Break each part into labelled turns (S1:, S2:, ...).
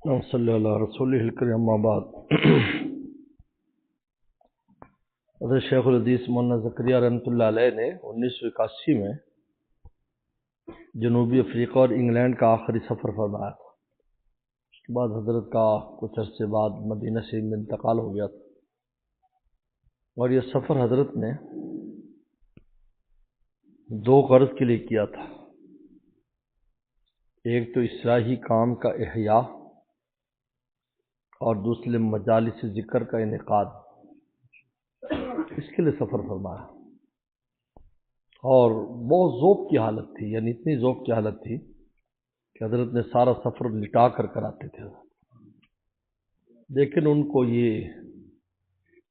S1: صلی اللہ رسول الکریم اما بعد حضرت شیخ الحدیث مولانا زکریا رحمۃ اللہ علیہ نے 1981 میں جنوبی افریقہ اور انگلینڈ کا آخری سفر فرمایا تھا۔ اس کے بعد حضرت کا کچھ عرصے بعد مدینہ شریف میں انتقال ہو گیا تھا، اور یہ سفر حضرت نے 2 غرض کے لیے کیا تھا۔ ایک تو اصلاحی کام کا احیاء اور دوسرے مجالس ذکر کا انعقاد، اس کے لیے سفر فرمایا۔ اور بہت ذوق کی حالت تھی، یعنی اتنی ذوق کی حالت تھی کہ حضرت نے سارا سفر لٹا کر کراتے تھے، لیکن ان کو یہ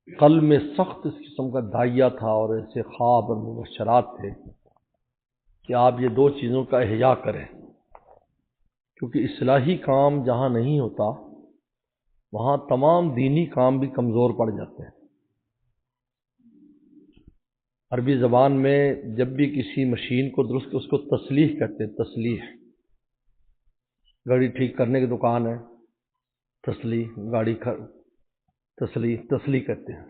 S1: قلب میں سخت اس قسم کا داعیہ تھا اور ایسے خواب اور مبشرات تھے کہ آپ یہ 2 چیزوں کا احیاء کریں، کیونکہ اصلاحی کام جہاں نہیں ہوتا وہاں تمام دینی کام بھی کمزور پڑ جاتے ہیں۔ عربی زبان میں جب بھی کسی مشین کو درست، اس کو تصلیح کہتے ہیں۔ تصلیح، گاڑی ٹھیک کرنے کی دکان ہے، تصلیح، گاڑی تصلیح کہتے ہیں۔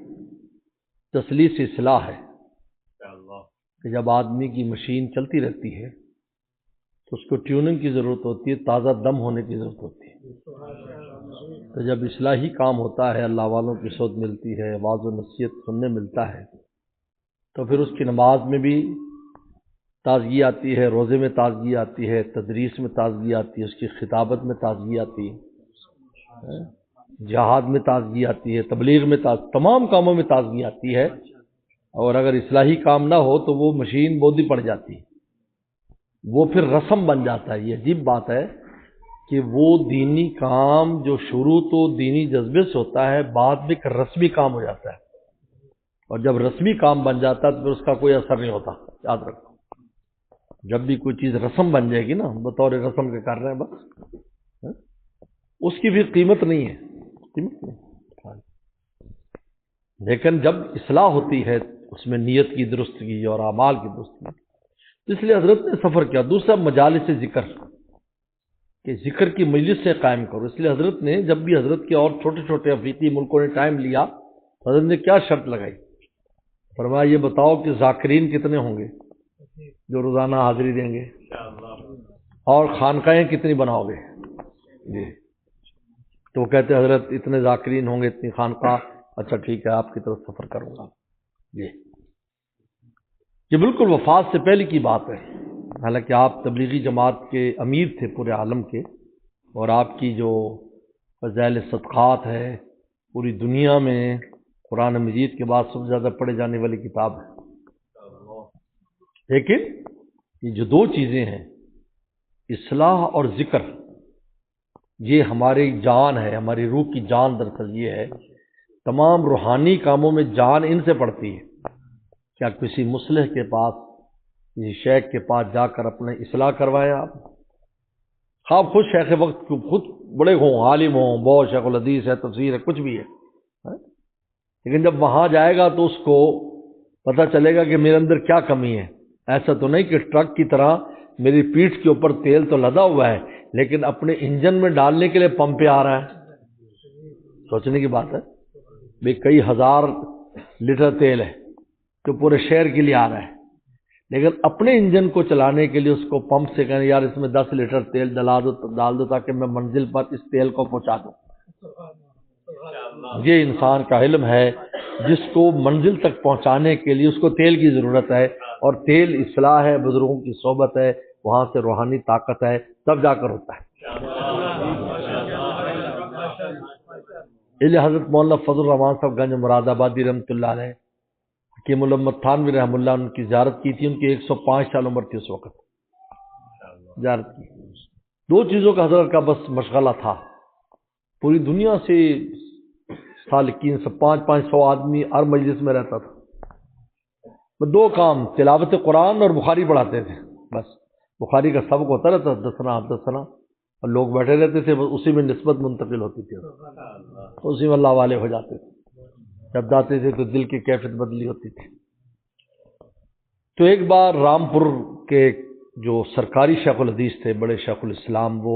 S1: تصلیح سے اصلاح ہے کہ جب آدمی کی مشین چلتی رہتی ہے تو اس کو ٹیوننگ کی ضرورت ہوتی ہے، تازہ دم ہونے کی ضرورت ہوتی ہے۔ تو جب اصلاحی کام ہوتا ہے، اللہ والوں کی صحبت ملتی ہے، واعظ و نصیحت سننے ملتا ہے، تو پھر اس کی نماز میں بھی تازگی آتی ہے، روزے میں تازگی آتی ہے، تدریس میں تازگی آتی ہے، اس کی خطابت میں تازگی آتی ہے، جہاد میں تازگی آتی ہے، تبلیغ میں تمام کاموں میں تازگی آتی ہے۔ اور اگر اصلاحی کام نہ ہو تو وہ مشین بودھی پڑ جاتی ہے، وہ پھر رسم بن جاتا ہے۔ یہ عجیب بات ہے کہ وہ دینی کام جو شروع تو دینی جذبے سے ہوتا ہے، بعد میں ایک رسمی کام ہو جاتا ہے، اور جب رسمی کام بن جاتا ہے تو پھر اس کا کوئی اثر نہیں ہوتا۔ یاد رکھو، جب بھی کوئی چیز رسم بن جائے گی نا، بطور رسم کے کر رہے ہیں بس، اس کی بھی قیمت نہیں ہے، قیمت نہیں۔ لیکن جب اصلاح ہوتی ہے اس میں نیت کی درستگی اور اعمال کی درستگی، اس لیے حضرت نے سفر کیا۔ دوسرا مجالس ذکر، کہ ذکر کی مجلس سے قائم کرو۔ اس لیے حضرت نے جب بھی حضرت کے اور چھوٹے چھوٹے افریقی ملکوں نے ٹائم لیا، حضرت نے کیا شرط لگائی؟ فرمایا یہ بتاؤ کہ ذاکرین کتنے ہوں گے جو روزانہ حاضری دیں گے، اور خانقاہیں کتنی بناؤ گے؟ جی، تو وہ کہتے حضرت اتنے ذاکرین ہوں گے، اتنی خانقاہ۔ اچھا ٹھیک ہے، آپ کی طرف سفر کروں گا۔ جی، یہ بالکل وفات سے پہلے کی بات ہے، حالانکہ آپ تبلیغی جماعت کے امیر تھے پورے عالم کے، اور آپ کی جو فضائل صدقات ہے پوری دنیا میں قرآن مجید کے بعد سب سے زیادہ پڑھے جانے والی کتاب ہے۔ لیکن یہ جو 2 چیزیں ہیں، اصلاح اور ذکر، یہ ہماری جان ہے، ہماری روح کی جان دراصل یہ ہے۔ تمام روحانی کاموں میں جان ان سے پڑتی ہے۔ کیا کسی مصلح کے پاس، کسی شیخ کے پاس جا کر اپنے اصلاح کروائیں آپ؟ خواب خود شیخ وقت خود بڑے ہوں، عالم ہوں، بہت شیخ الحدیث ہے، تفسیر ہے، کچھ بھی ہے، لیکن جب وہاں جائے گا تو اس کو پتہ چلے گا کہ میرے اندر کیا کمی ہے۔ ایسا تو نہیں کہ ٹرک کی طرح میری پیٹھ کے اوپر تیل تو لدا ہوا ہے، لیکن اپنے انجن میں ڈالنے کے لیے پمپ پہ آ رہا ہے۔ سوچنے کی بات ہے بھئی، کئی ہزار لیٹر تیل ہے جو پورے شہر کے لیے آ رہا ہے، لیکن اپنے انجن کو چلانے کے لیے اس کو پمپ سے کہنا یار اس میں 10 لیٹر تیل ڈال دو تاکہ میں منزل پر اس تیل کو پہنچا دوں۔ یہ انسان کا علم ہے، جس کو منزل تک پہنچانے کے لیے اس کو تیل کی ضرورت ہے، اور تیل اصلاح ہے، بزرگوں کی صحبت ہے، وہاں سے روحانی طاقت ہے، تب جا کر ہوتا ہے۔ اس لیے حضرت مولانا فضل الرحمان صاحب گنج مراد آبادی رحمۃ اللہ علیہ، حکیم الامت تھانوی رحمۃ اللہ، ان کی زیارت کی تھی، ان کی 105 سال عمر تھی اس وقت، زیارت کی۔ 2 چیزوں کا حضرت کا بس مشغلہ تھا، پوری دنیا سے سالکین سے 500 آدمی ہر مجلس میں رہتا تھا، 2 کام، تلاوت قرآن اور بخاری پڑھاتے تھے، بس بخاری کا سبق ہوتا رہتا، دسنا، اور لوگ بیٹھے رہتے تھے، اسی میں نسبت منتقل ہوتی تھی، اسی میں اللہ والے ہو جاتے تھے، جب جاتے تھے تو دل کی کیفیت بدلی ہوتی تھی۔ تو ایک بار رامپور کے جو سرکاری شیخ الحدیث تھے، بڑے شیخ الاسلام، وہ